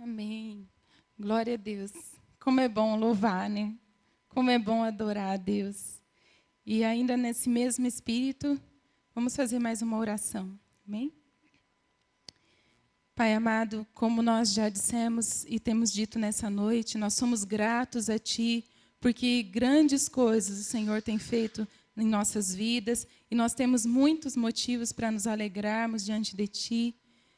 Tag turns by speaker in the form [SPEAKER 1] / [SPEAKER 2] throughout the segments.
[SPEAKER 1] Amém. Glória a Deus. Como é bom louvar, né? Como é bom adorar a Deus. E ainda nesse mesmo espírito, vamos fazer mais uma oração. Amém? Pai amado, como nós já dissemos e temos dito nessa noite, nós somos gratos a Ti, porque grandes coisas o Senhor tem feito em nossas vidas, e nós temos muitos motivos para nos alegrarmos diante de Ti.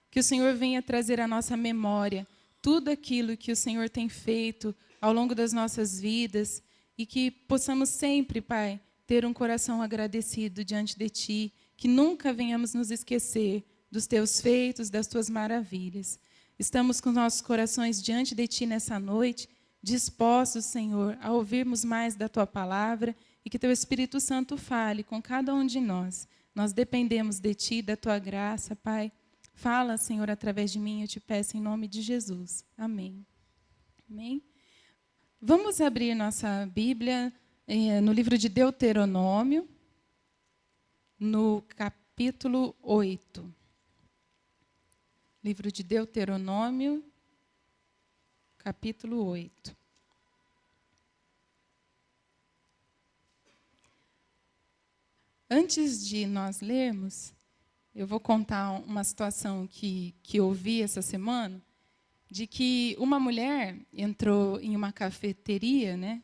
[SPEAKER 1] Que o Senhor venha trazer à nossa memória tudo aquilo que o Senhor tem feito ao longo das nossas vidas, e que possamos sempre, Pai, ter um coração agradecido diante de Ti, que nunca venhamos nos esquecer dos Teus feitos, das Tuas maravilhas. Estamos com nossos corações diante de Ti nessa noite, dispostos, Senhor, a ouvirmos mais da Tua palavra e que Teu Espírito Santo fale com cada um de nós. Nós dependemos de Ti, da Tua graça, Pai. Fala, Senhor, através de mim, eu te peço em nome de Jesus. Amém. Amém. Vamos abrir nossa Bíblia no livro de Deuteronômio, no capítulo 8. Livro de Deuteronômio, capítulo 8. Antes de nós lermos, eu vou contar uma situação que eu ouvi essa semana, de que uma mulher entrou em uma cafeteria, né,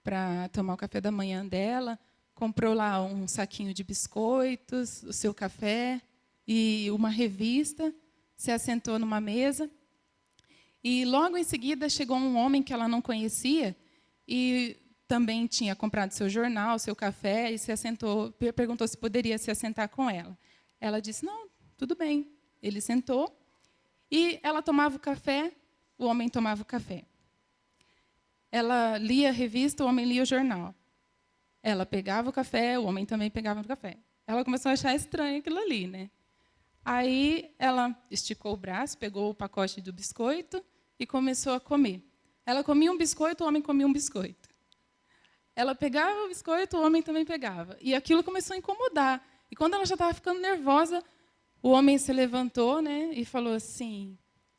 [SPEAKER 1] para tomar o café da manhã dela, comprou lá um saquinho de biscoitos, o seu café e uma revista, se assentou numa mesa, e logo em seguida chegou um homem que ela não conhecia e também tinha comprado seu jornal, seu café, e se assentou, perguntou se poderia se assentar com ela. Ela disse, não, tudo bem. Ele sentou e ela tomava o café, o homem tomava o café. Ela lia a revista, o homem lia o jornal. Ela pegava o café, o homem também pegava o café. Ela começou a achar estranho aquilo ali, né? Aí ela esticou o braço, pegou o pacote do biscoito e começou a comer. Ela comia um biscoito, o homem comia um biscoito. Ela pegava o biscoito, o homem também pegava. E aquilo começou a incomodar. E quando ela já estava ficando nervosa, o homem se levantou, né, e falou assim,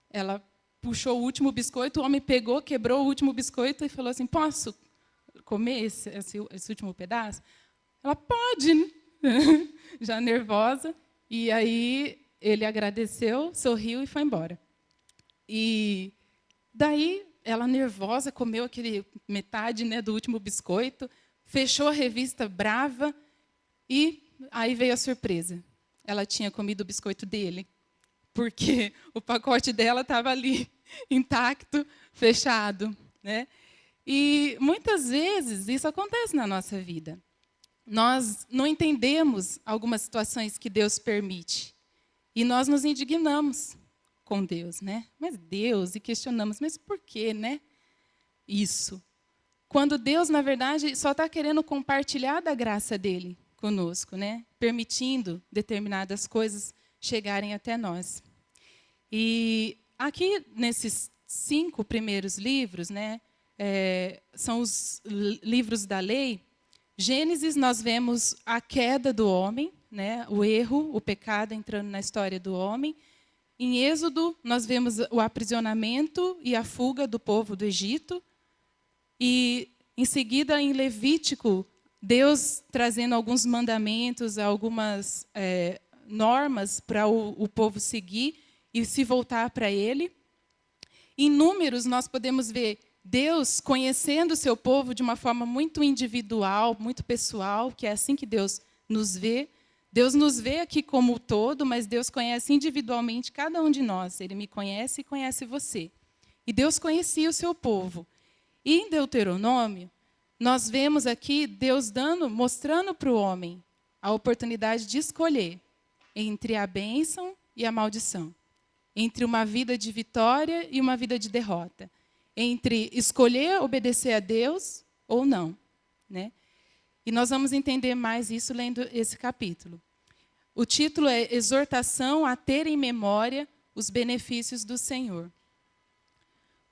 [SPEAKER 1] ela puxou o último biscoito, o homem pegou, quebrou o último biscoito e falou assim, posso comer esse último pedaço? Ela, pode, já nervosa. E aí ele agradeceu, sorriu e foi embora. E daí ela nervosa comeu aquele metade, né, do último biscoito, fechou a revista brava e aí veio a surpresa. Ela tinha comido o biscoito dele, porque o pacote dela estava ali intacto, fechado, né? E muitas vezes isso acontece na nossa vida. Nós não entendemos algumas situações que Deus permite. E nós nos indignamos com Deus, né? Mas Deus, e questionamos, mas por quê, né? Isso. Quando Deus, na verdade, só está querendo compartilhar da graça dele conosco, né? Permitindo determinadas coisas chegarem até nós. E aqui, nesses 5 primeiros livros, né? São os livros da lei. Gênesis, nós vemos a queda do homem, né? O erro, o pecado entrando na história do homem. Em Êxodo, nós vemos o aprisionamento e a fuga do povo do Egito. E, em seguida, em Levítico, Deus trazendo alguns mandamentos, algumas normas para o povo seguir e se voltar para Ele. Em Números, nós podemos ver Deus conhecendo o seu povo de uma forma muito individual, muito pessoal, que é assim que Deus nos vê. Deus nos vê aqui como um todo, mas Deus conhece individualmente cada um de nós. Ele me conhece e conhece você. E Deus conhecia o seu povo. E em Deuteronômio, nós vemos aqui Deus mostrando para o homem a oportunidade de escolher entre a bênção e a maldição, entre uma vida de vitória e uma vida de derrota, entre escolher obedecer a Deus ou não, né? E nós vamos entender mais isso lendo esse capítulo. O título é Exortação a ter em memória os benefícios do Senhor.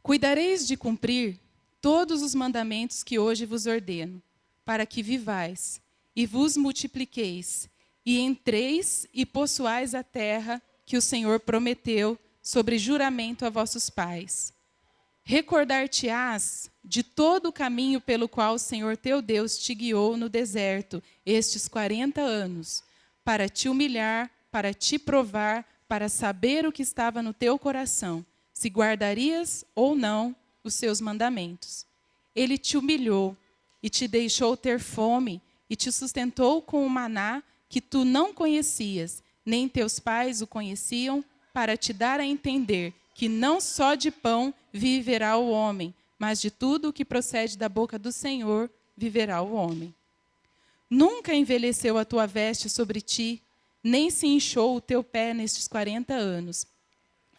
[SPEAKER 1] Cuidareis de cumprir todos os mandamentos que hoje vos ordeno, para que vivais e vos multipliqueis, e entreis e possuais a terra que o Senhor prometeu sobre juramento a vossos pais. Recordar-te-ás de todo o caminho pelo qual o Senhor teu Deus te guiou no deserto estes 40 anos, para te humilhar, para te provar, para saber o que estava no teu coração, se guardarias ou não os seus mandamentos. Ele te humilhou e te deixou ter fome e te sustentou com o maná que tu não conhecias, nem teus pais o conheciam, para te dar a entender que não só de pão viverá o homem, mas de tudo o que procede da boca do Senhor viverá o homem. Nunca envelheceu a tua veste sobre ti, nem se inchou o teu pé nestes 40 anos.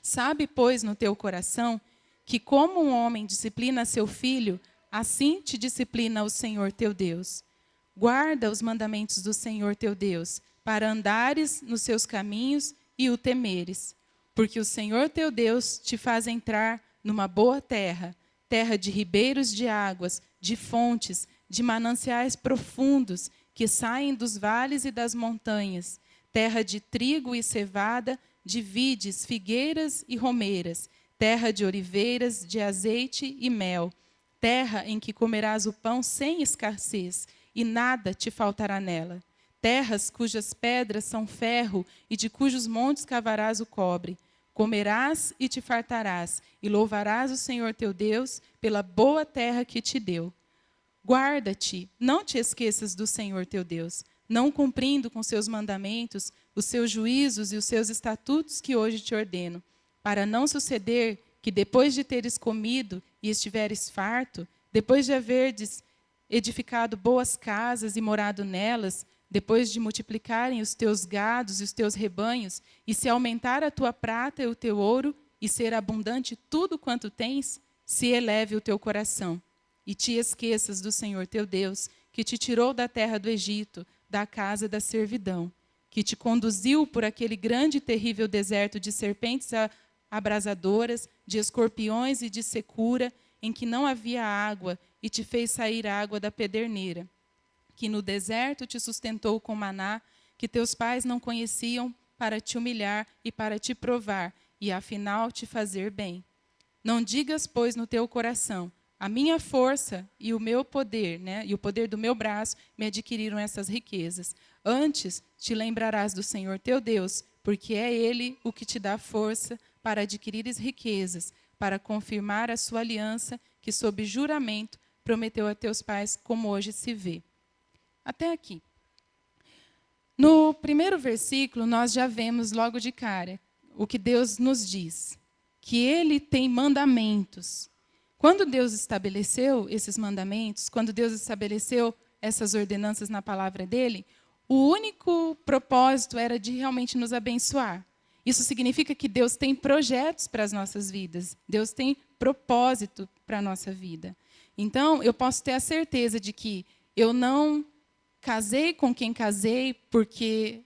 [SPEAKER 1] Sabe, pois, no teu coração, que como um homem disciplina seu filho, assim te disciplina o Senhor teu Deus. Guarda os mandamentos do Senhor teu Deus, para andares nos seus caminhos e o temeres. Porque o Senhor teu Deus te faz entrar numa boa terra, terra de ribeiros de águas, de fontes, de mananciais profundos, que saem dos vales e das montanhas, terra de trigo e cevada, de vides, figueiras e romeiras, terra de oliveiras, de azeite e mel, terra em que comerás o pão sem escassez, e nada te faltará nela. Terras cujas pedras são ferro, e de cujos montes cavarás o cobre. Comerás e te fartarás, e louvarás o Senhor teu Deus pela boa terra que te deu. Guarda-te, não te esqueças do Senhor teu Deus, não cumprindo com seus mandamentos, os seus juízos e os seus estatutos que hoje te ordeno, para não suceder que depois de teres comido e estiveres farto, depois de haverdes edificado boas casas e morado nelas, depois de multiplicarem os teus gados e os teus rebanhos, e se aumentar a tua prata e o teu ouro, e ser abundante tudo quanto tens, se eleve o teu coração, e te esqueças do Senhor teu Deus, que te tirou da terra do Egito, da casa da servidão, que te conduziu por aquele grande e terrível deserto de serpentes abrasadoras, de escorpiões e de secura, em que não havia água, e te fez sair água da pederneira, que no deserto te sustentou com maná, que teus pais não conheciam, para te humilhar e para te provar, e afinal te fazer bem. Não digas, pois, no teu coração, a minha força e o meu poder, e o poder do meu braço me adquiriram essas riquezas. Antes te lembrarás do Senhor teu Deus, porque é Ele o que te dá força para adquirires riquezas, para confirmar a sua aliança, que sob juramento prometeu a teus pais, como hoje se vê. Até aqui. No primeiro versículo, nós já vemos logo de cara o que Deus nos diz, que Ele tem mandamentos. Quando Deus estabeleceu esses mandamentos, quando Deus estabeleceu essas ordenanças na palavra dele, o único propósito era de realmente nos abençoar. Isso significa que Deus tem projetos para as nossas vidas. Deus tem propósito para a nossa vida. Então, eu posso ter a certeza de que eu não casei com quem casei porque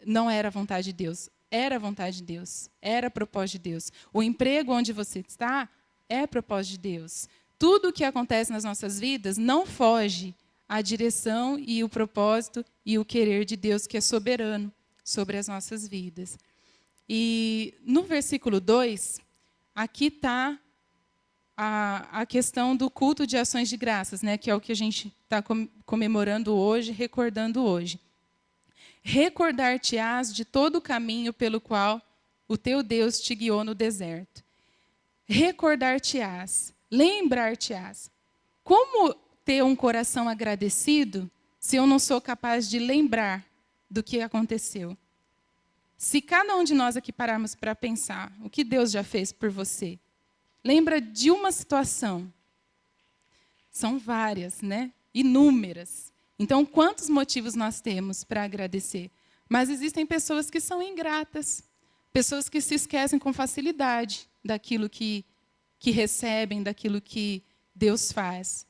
[SPEAKER 1] não era a vontade de Deus. Era a vontade de Deus. Era propósito de Deus. O emprego onde você está é propósito de Deus. Tudo o que acontece nas nossas vidas não foge à direção e o propósito e o querer de Deus, que é soberano sobre as nossas vidas. E no versículo 2, aqui está a questão do culto de ações de graças, que é o que a gente está comemorando hoje, recordando hoje. Recordar-te-ás de todo o caminho pelo qual o teu Deus te guiou no deserto. Recordar-te-ás, lembrar-te-ás. Como ter um coração agradecido se eu não sou capaz de lembrar do que aconteceu? Se cada um de nós aqui pararmos para pensar o que Deus já fez por você, lembra de uma situação. São várias, inúmeras. Então, quantos motivos nós temos para agradecer? Mas existem pessoas que são ingratas, pessoas que se esquecem com facilidade daquilo que recebem, daquilo que Deus faz,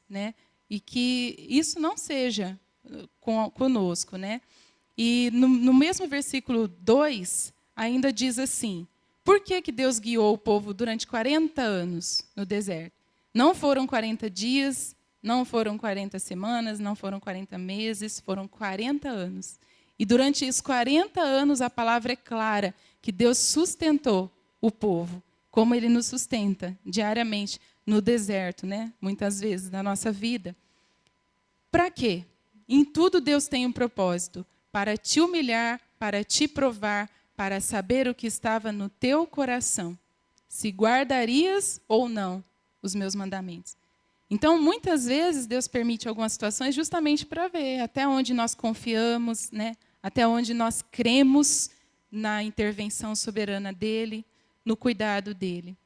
[SPEAKER 1] E que isso não seja conosco, E no mesmo versículo 2, ainda diz assim: por que Deus guiou o povo durante 40 anos no deserto? Não foram 40 dias, não foram 40 semanas, não foram 40 meses, foram 40 anos. E durante esses 40 anos, a palavra é clara, que Deus sustentou o povo, como ele nos sustenta diariamente no deserto, né? Muitas vezes na nossa vida. Para quê? Em tudo Deus tem um propósito, para te humilhar, para te provar, para saber o que estava no teu coração, se guardarias ou não os meus mandamentos. Então, muitas vezes, Deus permite algumas situações justamente para ver até onde nós confiamos, né? Até onde nós cremos na intervenção soberana dEle, no cuidado dEle.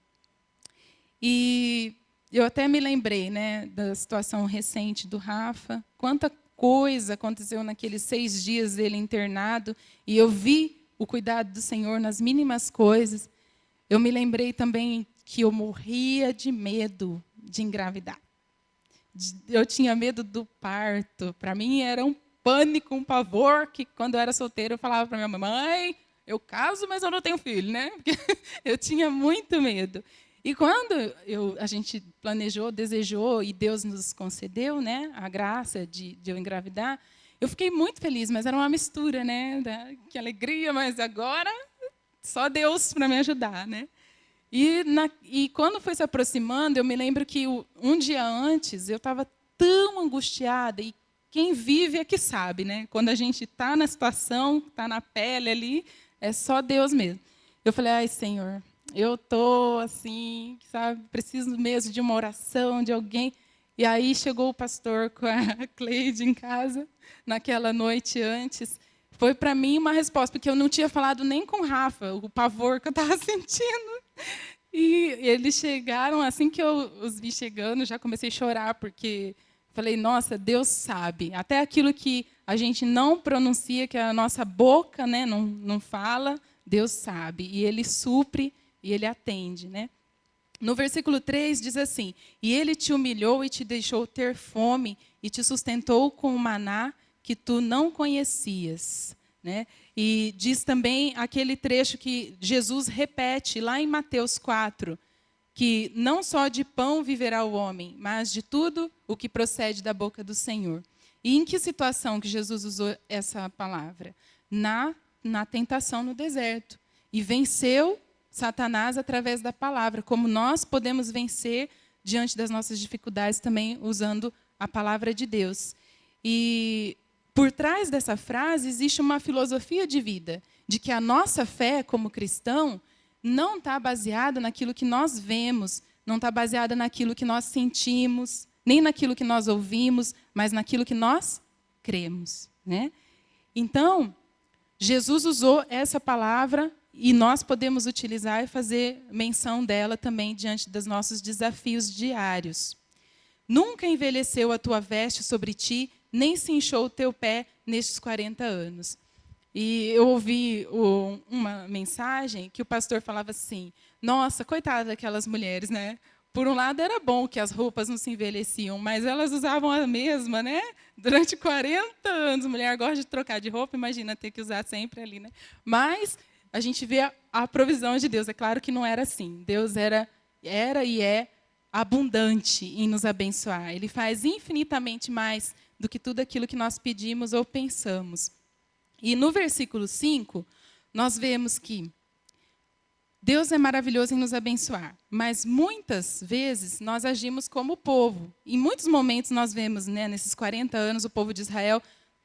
[SPEAKER 1] E eu até me lembrei, né, da situação recente do Rafa, quanta coisa aconteceu naqueles 6 dias dele internado, e eu vi o cuidado do Senhor nas mínimas coisas. Eu me lembrei também que eu morria de medo de engravidar. Eu tinha medo do parto. Para mim era um pânico, um pavor, que quando eu era solteira eu falava para minha mãe, eu caso, mas eu não tenho filho, né? Porque eu tinha muito medo. E quando a gente planejou, desejou e Deus nos concedeu, né, a graça de eu engravidar, eu fiquei muito feliz, mas era uma mistura, né, que alegria, mas agora só Deus para me ajudar, né? E quando foi se aproximando, eu me lembro que um dia antes eu estava tão angustiada, e quem vive é que sabe, né? Quando a gente está na situação, está na pele ali, é só Deus mesmo. Eu falei, ai, Senhor, eu estou assim, sabe, preciso mesmo de uma oração, de alguém. E aí chegou o pastor com a Cleide em casa, naquela noite antes. Foi para mim uma resposta, porque eu não tinha falado nem com o Rafa, o pavor que eu estava sentindo. E eles chegaram, assim que eu os vi chegando, já comecei a chorar, porque falei, nossa, Deus sabe. Até aquilo que a gente não pronuncia, que a nossa boca, né, não fala, Deus sabe. E Ele supre e Ele atende, né? No versículo 3 diz assim, e Ele te humilhou e te deixou ter fome, e te sustentou com o maná que tu não conhecias. Né? E diz também aquele trecho que Jesus repete lá em Mateus 4, que não só de pão viverá o homem, mas de tudo o que procede da boca do Senhor. E em que situação que Jesus usou essa palavra? Na tentação no deserto. E venceu Satanás através da palavra, como nós podemos vencer diante das nossas dificuldades também usando a palavra de Deus. E por trás dessa frase existe uma filosofia de vida, de que a nossa fé como cristão não está baseada naquilo que nós vemos, não está baseada naquilo que nós sentimos, nem naquilo que nós ouvimos, mas naquilo que nós cremos. Né? Então, Jesus usou essa palavra e nós podemos utilizar e fazer menção dela também diante dos nossos desafios diários. Nunca envelheceu a tua veste sobre ti, nem se inchou o teu pé nestes 40 anos. E eu ouvi uma mensagem que o pastor falava assim, nossa, coitada daquelas mulheres, né? Por um lado era bom que as roupas não se envelheciam, mas elas usavam a mesma, né? Durante 40 anos. A mulher gosta de trocar de roupa, imagina ter que usar sempre ali, né? Mas a gente vê a provisão de Deus. É claro que não era assim. Deus era e é abundante em nos abençoar. Ele faz infinitamente mais do que tudo aquilo que nós pedimos ou pensamos. E no versículo 5, nós vemos que Deus é maravilhoso em nos abençoar, mas muitas vezes nós agimos como o povo. Em muitos momentos nós vemos, né, nesses 40 anos, o povo de Israel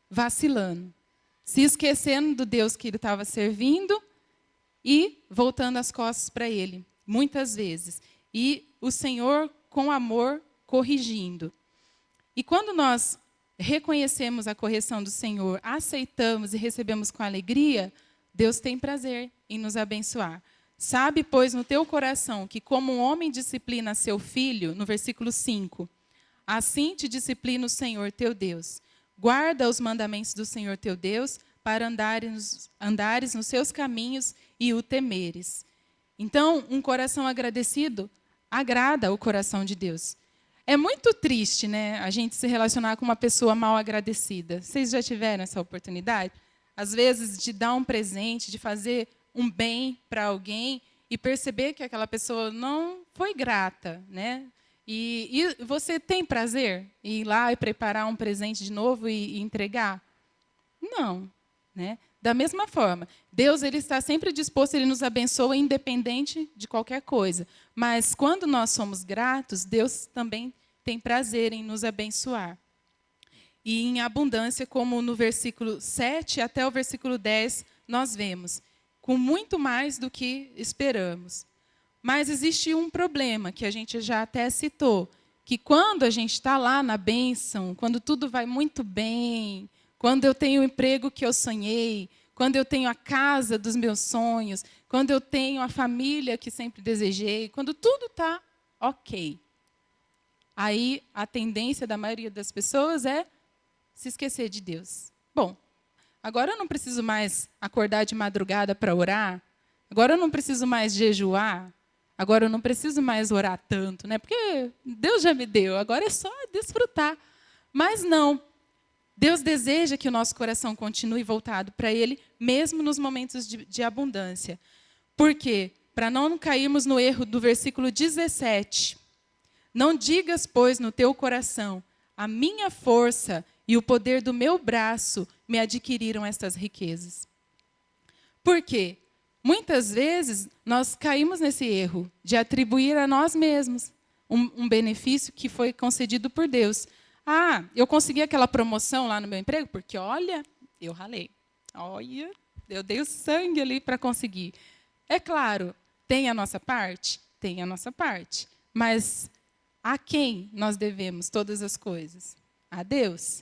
[SPEAKER 1] vacilando, se esquecendo do Deus que ele estava servindo e voltando as costas para ele, muitas vezes. E o Senhor, com amor, corrigindo. E quando nós reconhecemos a correção do Senhor, aceitamos e recebemos com alegria, Deus tem prazer em nos abençoar. Sabe, pois, no teu coração que como um homem disciplina seu filho, no versículo 5, assim te disciplina o Senhor teu Deus. Guarda os mandamentos do Senhor teu Deus para andares nos seus caminhos e o temeres. Então, um coração agradecido agrada o coração de Deus. É muito triste, né, a gente se relacionar com uma pessoa mal agradecida. Vocês já tiveram essa oportunidade? Às vezes, de dar um presente, de fazer um bem para alguém e perceber que aquela pessoa não foi grata, né? E você tem prazer em ir lá e preparar um presente de novo e entregar? Não, né? Da mesma forma, Deus ele está sempre disposto, Ele nos abençoa independente de qualquer coisa. Mas quando nós somos gratos, Deus também tem prazer em nos abençoar. E em abundância, como no versículo 7 até o versículo 10, nós vemos, com muito mais do que esperamos. Mas existe um problema, que a gente já até citou, que quando a gente está lá na bênção, quando tudo vai muito bem, quando eu tenho o emprego que eu sonhei, quando eu tenho a casa dos meus sonhos, quando eu tenho a família que sempre desejei, quando tudo está ok. Aí a tendência da maioria das pessoas é se esquecer de Deus. Bom, agora eu não preciso mais acordar de madrugada para orar, agora eu não preciso mais jejuar, agora eu não preciso mais orar tanto, né? Porque Deus já me deu, agora é só desfrutar. Mas não. Deus deseja que o nosso coração continue voltado para Ele, mesmo nos momentos de abundância. Por quê? Para não cairmos no erro do versículo 17. Não digas, pois, no teu coração, a minha força e o poder do meu braço me adquiriram estas riquezas. Por quê? Muitas vezes nós caímos nesse erro de atribuir a nós mesmos um benefício que foi concedido por Deus. Ah, eu consegui aquela promoção lá no meu emprego porque, olha, eu ralei. Olha, eu dei o sangue ali para conseguir. É claro, tem a nossa parte? Tem a nossa parte. Mas a quem nós devemos todas as coisas? A Deus.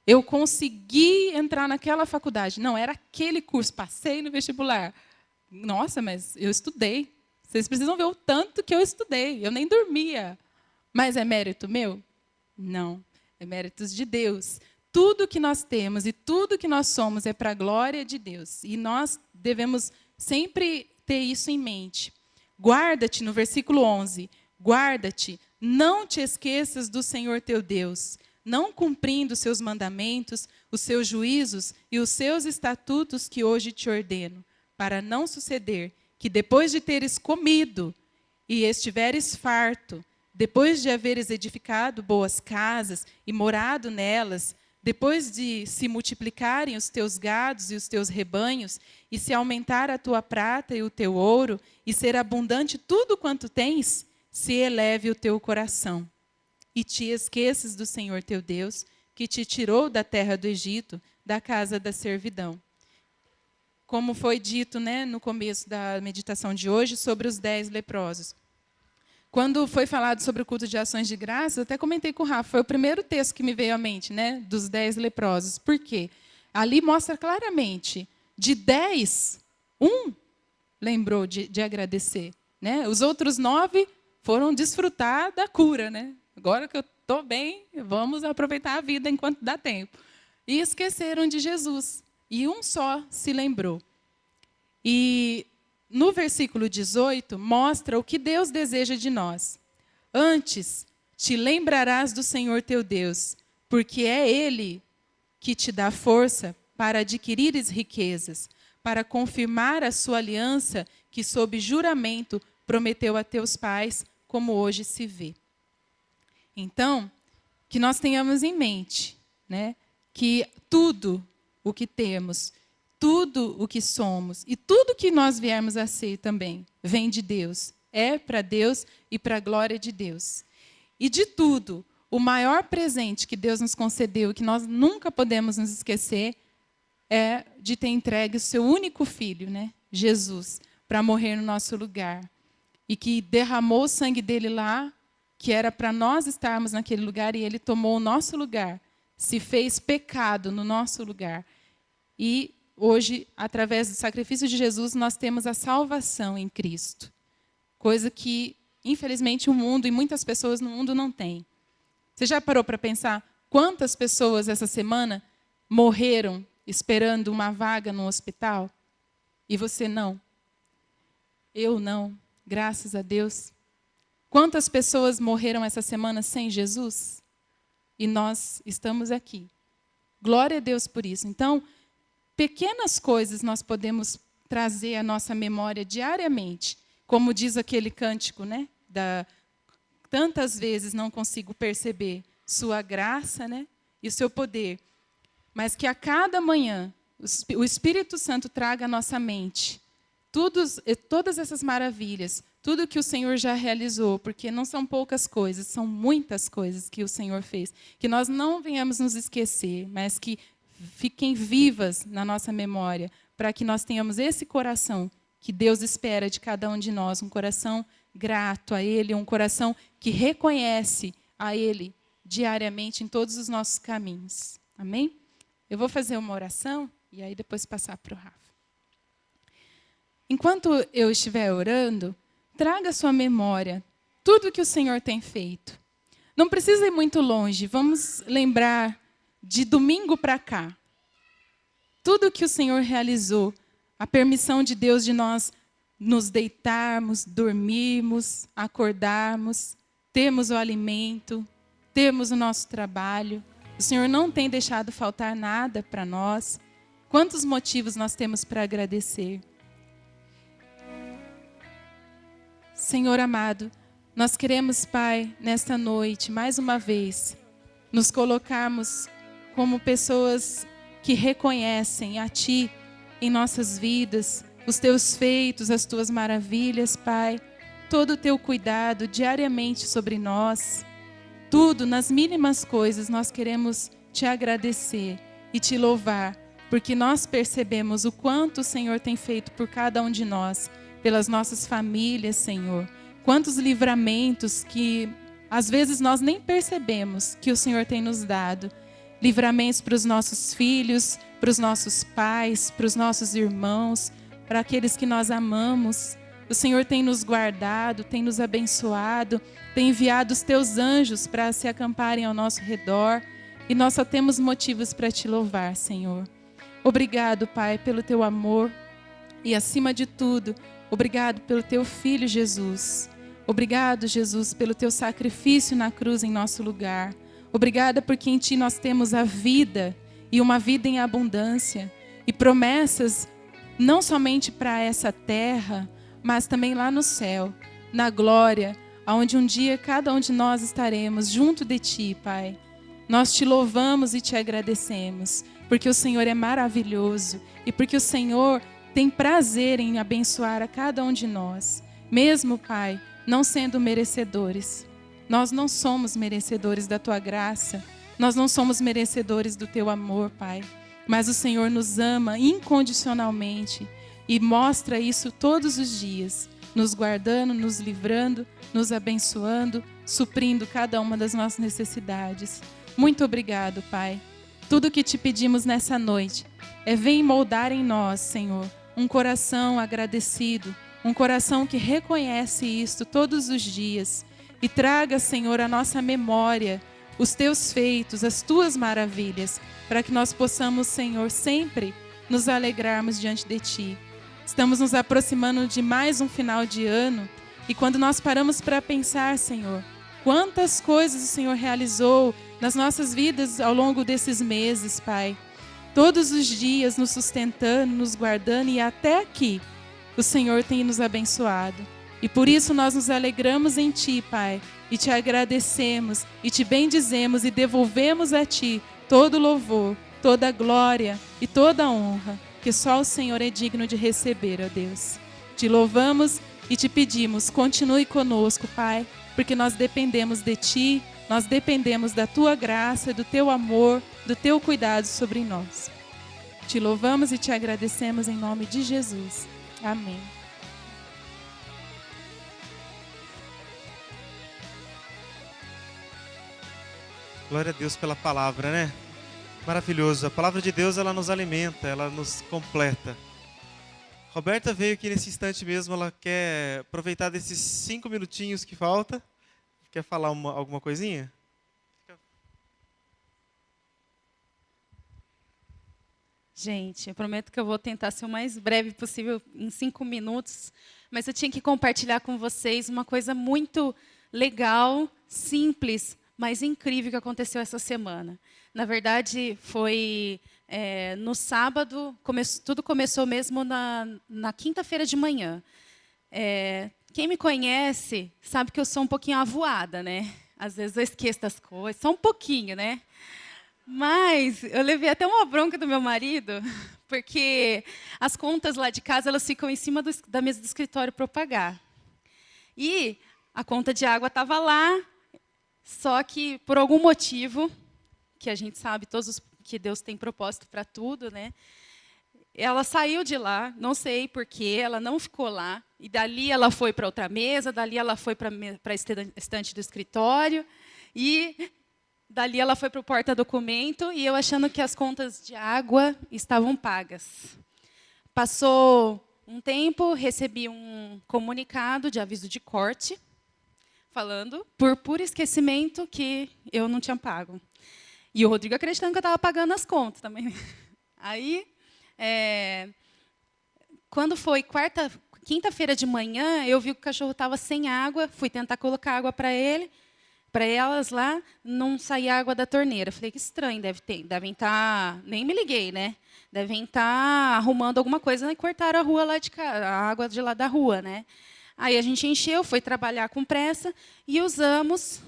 [SPEAKER 1] Eu consegui entrar naquela faculdade. Não, era aquele curso, passei no vestibular. Nossa, mas eu estudei. Vocês precisam ver o tanto que eu estudei. Eu nem dormia. Mas é mérito meu? Não. É méritos de Deus. Tudo que nós temos e tudo que nós somos é para a glória de Deus. E nós devemos sempre ter isso em mente. Guarda-te, no versículo 11, guarda-te, não te esqueças do Senhor teu Deus, não cumprindo os seus mandamentos, os seus juízos e os seus estatutos que hoje te ordeno, para não suceder que depois de teres comido e estiveres farto, depois de haveres edificado boas casas e morado nelas, depois de se multiplicarem os teus gados e os teus rebanhos, e se aumentar a tua prata e o teu ouro, e ser abundante tudo quanto tens, se eleve o teu coração. E te esqueças do Senhor teu Deus, que te tirou da terra do Egito, da casa da servidão. Como foi dito, né, no começo da meditação de hoje, sobre os 10 leprosos. Quando foi falado sobre o culto de ações de graças, eu até comentei com o Rafa, foi o primeiro texto que me veio à mente, né, dos 10 leprosos. Por quê? Ali mostra claramente, de 10, um lembrou de agradecer. Né? Os outros 9 foram desfrutar da cura. Né? Agora que eu estou bem, vamos aproveitar a vida enquanto dá tempo. E esqueceram de Jesus. E um só se lembrou. E no versículo 18, mostra o que Deus deseja de nós. Antes, te lembrarás do Senhor teu Deus, porque é Ele que te dá força para adquirires riquezas, para confirmar a sua aliança que, sob juramento, prometeu a teus pais, como hoje se vê. Então, que nós tenhamos em mente, né, que tudo o que temos, tudo o que somos e tudo que nós viermos a ser também vem de Deus. É para Deus e para a glória de Deus. E de tudo, o maior presente que Deus nos concedeu, que nós nunca podemos nos esquecer, é de ter entregue o seu único filho, né, Jesus, para morrer no nosso lugar. E que derramou o sangue dele lá, que era para nós estarmos naquele lugar, e ele tomou o nosso lugar, se fez pecado no nosso lugar. E hoje, através do sacrifício de Jesus, nós temos a salvação em Cristo. Coisa que, infelizmente, o mundo e muitas pessoas no mundo não têm. Você já parou para pensar quantas pessoas essa semana morreram esperando uma vaga no hospital? E você não? Eu não, graças a Deus. Quantas pessoas morreram essa semana sem Jesus? E nós estamos aqui. Glória a Deus por isso. Então, pequenas coisas nós podemos trazer à nossa memória diariamente. Como diz aquele cântico, né? Tantas vezes não consigo perceber sua graça, né? E o seu poder. Mas que a cada manhã o Espírito Santo traga à nossa mente todas essas maravilhas, tudo que o Senhor já realizou, porque não são poucas coisas, são muitas coisas que o Senhor fez, que nós não venhamos nos esquecer, mas que fiquem vivas na nossa memória, para que nós tenhamos esse coração que Deus espera de cada um de nós, um coração grato a Ele, um coração que reconhece a Ele diariamente em todos os nossos caminhos. Amém? Eu vou fazer uma oração e aí depois passar para o Rafa. Enquanto eu estiver orando, traga à sua memória tudo que o Senhor tem feito. Não precisa ir muito longe, vamos lembrar de domingo para cá. Tudo que o Senhor realizou, a permissão de Deus de nós nos deitarmos, dormirmos, acordarmos, termos o alimento, termos o nosso trabalho. O Senhor não tem deixado faltar nada para nós. Quantos motivos nós temos para agradecer? Senhor amado, nós queremos, Pai, nesta noite, mais uma vez, nos colocarmos como pessoas que reconhecem a Ti em nossas vidas, os Teus feitos, as Tuas maravilhas, Pai, todo o Teu cuidado diariamente sobre nós. Tudo, nas mínimas coisas, nós queremos Te agradecer e Te louvar, porque nós percebemos o quanto o Senhor tem feito por cada um de nós, pelas nossas famílias, Senhor. Quantos livramentos que às vezes nós nem percebemos que o Senhor tem nos dado. Livramentos para os nossos filhos, para os nossos pais, para os nossos irmãos, para aqueles que nós amamos. O Senhor tem nos guardado, tem nos abençoado, tem enviado os Teus anjos para se acamparem ao nosso redor. E nós só temos motivos para Te louvar, Senhor. Obrigado, Pai, pelo Teu amor. E acima de tudo, obrigado pelo Teu Filho, Jesus. Obrigado, Jesus, pelo Teu sacrifício na cruz em nosso lugar. Obrigada porque em Ti nós temos a vida e uma vida em abundância. E promessas não somente para essa terra, mas também lá no céu, na glória, onde um dia cada um de nós estaremos junto de Ti, Pai. Nós Te louvamos e Te agradecemos, porque o Senhor é maravilhoso e porque o Senhor tem prazer em abençoar a cada um de nós, mesmo, Pai, não sendo merecedores. Nós não somos merecedores da Tua graça, nós não somos merecedores do Teu amor, Pai, mas o Senhor nos ama incondicionalmente e mostra isso todos os dias, nos guardando, nos livrando, nos abençoando, suprindo cada uma das nossas necessidades. Muito obrigado, Pai. Tudo que Te pedimos nessa noite é vem moldar em nós, Senhor, um coração agradecido, um coração que reconhece isto todos os dias e traga, Senhor, à nossa memória os Teus feitos, as Tuas maravilhas, para que nós possamos, Senhor, sempre nos alegrarmos diante de Ti. Estamos nos aproximando de mais um final de ano e quando nós paramos para pensar, Senhor, quantas coisas o Senhor realizou nas nossas vidas ao longo desses meses, Pai. Todos os dias nos sustentando, nos guardando e até aqui o Senhor tem nos abençoado. E por isso nós nos alegramos em Ti, Pai, e Te agradecemos, e Te bendizemos e devolvemos a Ti todo louvor, toda glória e toda honra, que só o Senhor é digno de receber, ó Deus. Te louvamos e Te pedimos, continue conosco, Pai, porque nós dependemos de Ti, nós dependemos da Tua graça, do Teu amor, do Teu cuidado sobre nós. Te louvamos e Te agradecemos em nome de Jesus. Amém.
[SPEAKER 2] Glória a Deus pela palavra, né? Maravilhoso. A palavra de Deus, ela nos alimenta, ela nos completa. Roberta veio aqui nesse instante mesmo, ela quer aproveitar desses 5 minutinhos que falta. Quer falar alguma coisinha?
[SPEAKER 3] Gente, eu prometo que eu vou tentar ser o mais breve possível, em 5 minutos. Mas eu tinha que compartilhar com vocês uma coisa muito legal, simples, mas incrível que aconteceu essa semana. Na verdade, foi no sábado, tudo começou mesmo na quinta-feira de manhã. Quem me conhece sabe que eu sou um pouquinho avoada, né? Às vezes eu esqueço das coisas, só um pouquinho, né? Mas eu levei até uma bronca do meu marido, porque as contas lá de casa elas ficam em cima da mesa do escritório para eu pagar. E a conta de água estava lá, só que por algum motivo, que a gente sabe que Deus tem propósito para tudo, né? Ela saiu de lá, não sei porquê, ela não ficou lá. E dali ela foi para outra mesa, dali ela foi para a estante do escritório, e dali ela foi para o porta-documento, e eu achando que as contas de água estavam pagas. Passou um tempo, recebi um comunicado de aviso de corte, falando, por puro esquecimento, que eu não tinha pago. E o Rodrigo acreditando que eu estava pagando as contas também. Aí, quando foi quinta-feira de manhã, eu vi que o cachorro estava sem água, fui tentar colocar água para elas lá, não saía água da torneira. Falei, que estranho, devem estar... Nem me liguei, né? Devem estar arrumando alguma coisa e cortaram a rua lá de casa, a água de lá da rua, né? Aí a gente encheu, foi trabalhar com pressa e usamos,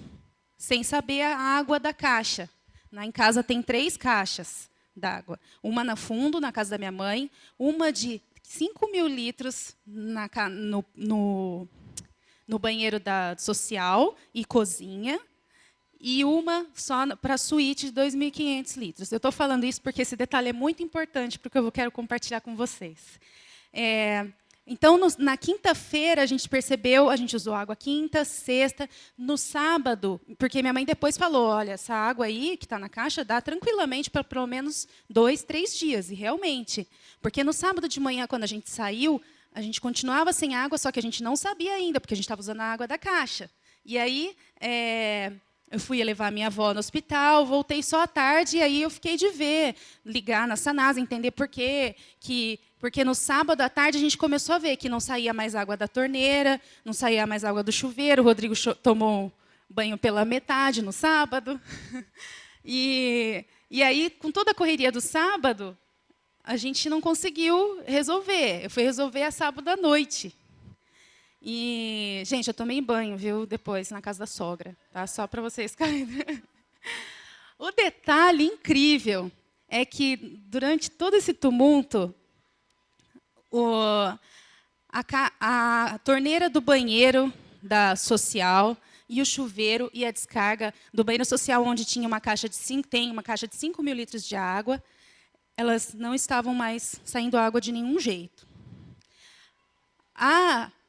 [SPEAKER 3] sem saber, a água da caixa. Lá em casa tem 3 caixas d'água. Uma no fundo, na casa da minha mãe, uma de 5.000 litros no banheiro da social e cozinha, e uma só para a suíte de 2.500 litros. Eu estou falando isso porque esse detalhe é muito importante, porque eu quero compartilhar com vocês. Então, na quinta-feira, a gente percebeu, a gente usou água quinta, sexta, no sábado, porque minha mãe depois falou, olha, essa água aí que está na caixa dá tranquilamente para pelo menos 2, 3 dias, e realmente. Porque no sábado de manhã, quando a gente saiu, a gente continuava sem água, só que a gente não sabia ainda, porque a gente estava usando a água da caixa. E aí, eu fui levar a minha avó no hospital, voltei só à tarde, e aí eu fiquei de ver, ligar na Sanasa, entender por quê, porque no sábado à tarde a gente começou a ver que não saía mais água da torneira, não saía mais água do chuveiro, o Rodrigo tomou banho pela metade no sábado. E aí, com toda a correria do sábado, a gente não conseguiu resolver. Eu fui resolver a sábado à noite. E, gente, eu tomei banho, viu, depois, na casa da sogra. Tá? Só para vocês caírem. O detalhe incrível é que, durante todo esse tumulto, a torneira do banheiro da social e o chuveiro e a descarga do banheiro social, onde tinha uma caixa de 5.000 litros de água, elas não estavam mais saindo água de nenhum jeito.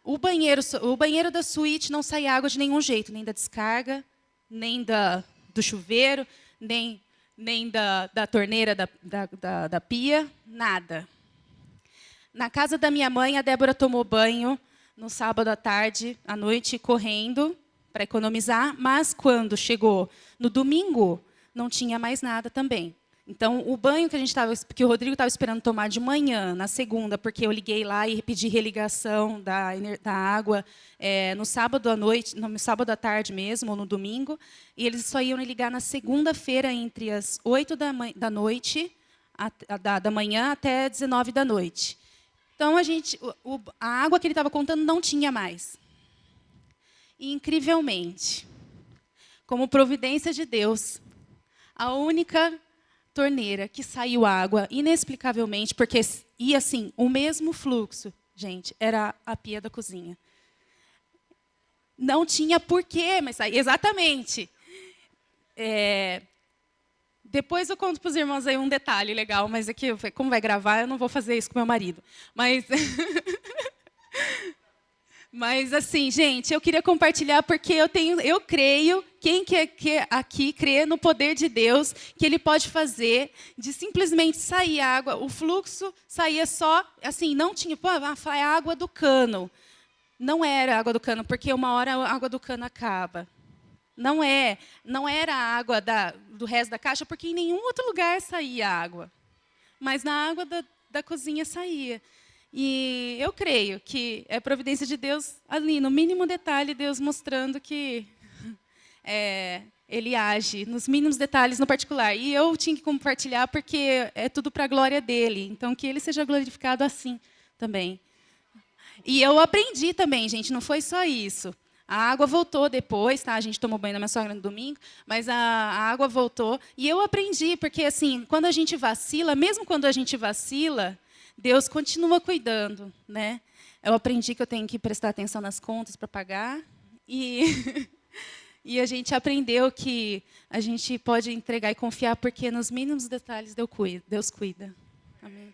[SPEAKER 3] O banheiro da suíte não saía água de nenhum jeito, nem da descarga, nem do chuveiro, nem da torneira da pia, nada. Na casa da minha mãe, a Débora tomou banho no sábado à tarde, à noite, correndo para economizar, mas quando chegou no domingo, não tinha mais nada também. Então, o banho que o Rodrigo estava esperando tomar de manhã, na segunda, porque eu liguei lá e pedi religação da água no sábado à noite, no sábado à tarde mesmo, ou no domingo, e eles só iam ligar na segunda-feira, entre as 8 da manhã até 19 da noite. Então, a água que ele estava contando não tinha mais. E, incrivelmente, como providência de Deus, a única torneira que saiu água, inexplicavelmente, porque ia assim, o mesmo fluxo, gente, era a pia da cozinha. Não tinha porquê, mas saía exatamente. Depois eu conto para os irmãos aí um detalhe legal, mas aqui, como vai gravar, eu não vou fazer isso com meu marido. Mas assim, gente, eu queria compartilhar porque eu creio, quem aqui crê no poder de Deus, que Ele pode fazer de simplesmente sair água, o fluxo saía só, assim, não tinha, é água do cano. Não era água do cano, porque uma hora a água do cano acaba. Não era a água do resto da caixa, porque em nenhum outro lugar saía água. Mas na água da cozinha saía. E eu creio que é providência de Deus, ali, no mínimo detalhe, Deus mostrando que Ele age, nos mínimos detalhes, no particular. E eu tinha que compartilhar, porque é tudo para a glória dEle. Então, que Ele seja glorificado assim também. E eu aprendi também, gente, não foi só isso. A água voltou depois, tá? A gente tomou banho na minha sogra no domingo, mas a água voltou. E eu aprendi, porque assim, quando a gente vacila, mesmo quando a gente vacila, Deus continua cuidando, né? Eu aprendi que eu tenho que prestar atenção nas contas para pagar. E, e a gente aprendeu que a gente pode entregar e confiar, porque nos mínimos detalhes Deus cuida. Amém.